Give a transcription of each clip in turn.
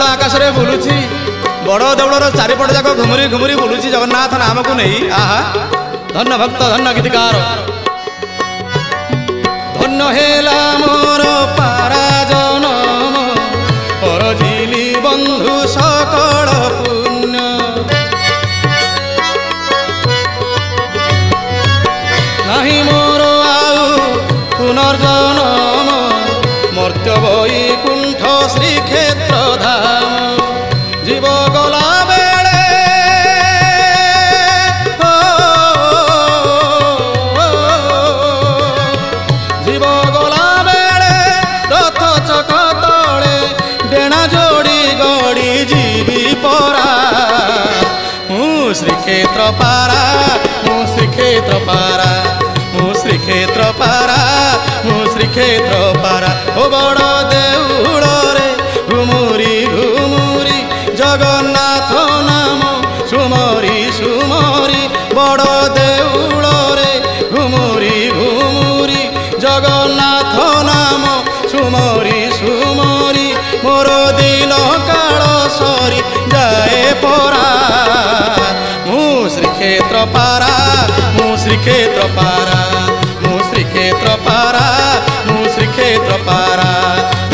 ଦେଉଳ ଆକାଶରେ ବୁଲୁଛି ବଡ଼ ଦେଉଳର ଚାରିପଟ ଯାକ ଘୁମୁରି ଘୁମୁରି ବୁଲୁଛି ଜଗନ୍ନାଥ ନାମକୁ ନେଇ। ଆହା ଧନ୍ୟ ଭକ୍ତ ଧନ୍ୟ ଗୀତିକାର। ଧନ୍ୟ ହେଲା ମୋର ପାରା ଜନମ ପରଝିଲି ବନ୍ଧୁ ସକଳ ପୁଣ୍ୟ। ନାହିଁ ମୋର ଆଉ ପୁନର୍ଜନମ ମର୍ତ୍ତ୍ୟ ବୈକୁଣ୍ଠ ଶ୍ରୀକ୍ଷେତ୍ର ଧାମ। ଜୀବ ଗଲା ବେଳେ ଜୀବ ଗଲା ବେଳେ ରଥ ଚକ ତଳେ ଡେଣା ଯୋଡ଼ି ଗଡ଼ି ଯିବି ପରା। ମୁଁ ଶ୍ରୀକ୍ଷେତ୍ର ପାରା ମୁଁ ଶ୍ରୀକ୍ଷେତ୍ର ପାରା ମୁଁ ଶ୍ରୀକ୍ଷେତ୍ର ପାରା ମୁଁ ଶ୍ରୀକ୍ଷେତ୍ର ପାରା। ଓ ବଡ଼ ଦେଉଳରେ ଘୁମୁରି ଘୁମୁରି ଜଗନ୍ନାଥ ନାମ ସୁମରି ସୁମରି। ବଡ଼ ଦେଉଳରେ ଘୁମୁରି ଘୁମୁରି ଜଗନ୍ନାଥ ନାମ ସୁମରି ସୁମରି। ମୋର ଦିନ କାଳ ସରି ଯାଏ ପରା। ମୁଁ ଶ୍ରୀକ୍ଷେତ୍ର ପାରା ମୁଁ ଶ୍ରୀକ୍ଷେତ୍ର ପାରା ମୁଁ ଶ୍ରୀକ୍ଷେତ୍ର ପାରା ମୁଁ ଶ୍ରୀକ୍ଷେତ୍ର ପାରା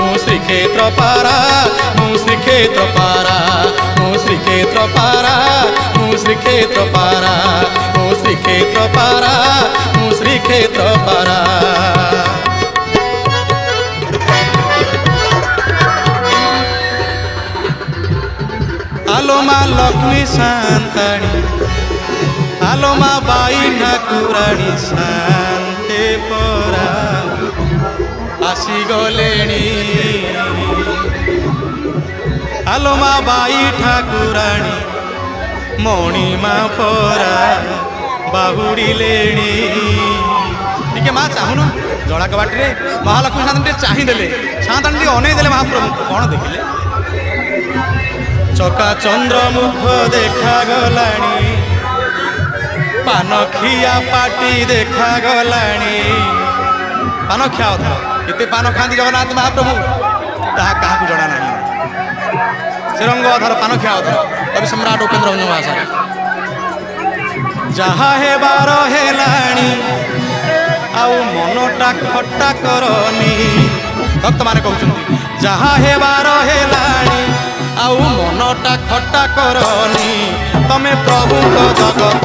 ମୁଁ ଶ୍ରୀକ୍ଷେତ୍ର ପାରା ମୁଁ ଶ୍ରୀକ୍ଷେତ୍ର ପାରା ମୁଁ ଶ୍ରୀକ୍ଷେତ୍ର ପାରା ମୁଁ ଶ୍ରୀକ୍ଷେତ୍ର ପାରା ମୁଁ ଶ୍ରୀକ୍ଷେତ୍ର ପାରା ମୁଁ ଶ୍ରୀକ୍ଷେତ୍ର ପାରା। आलो माँ लक्ष्मी शांताणी आलो माँ बाई ठाकुराणी शांते परा आसी गलेणी। आलो माँ बाई ठाकुराणी मणिमा परा बाहुड़िलेणी। टिके माँ चाहून जड़ाक बाटे महालक्ष्मी शांताणी चाहिदेले शांताणी अनेदेले महाप्रभु कौन देखिले। चका चंद्र मुख देखा गलाणी पानखिया पाटी देखा गलाणी। पान खिया केते पान खाती जगन्नाथ महाप्रभु ताहा काहाकू जଣା नहीं। श्रीरंग अधर पान खिया अधर कवि सम्राट उपेन्द्र भाषा। जहा हेबार हेलाणी आउ मनटा खट्टा करनी। भक्त माने कहउछन्ती जहा हेबार हेलाणी आउ मनटा खट्टा करनी। तमे प्रभु जगत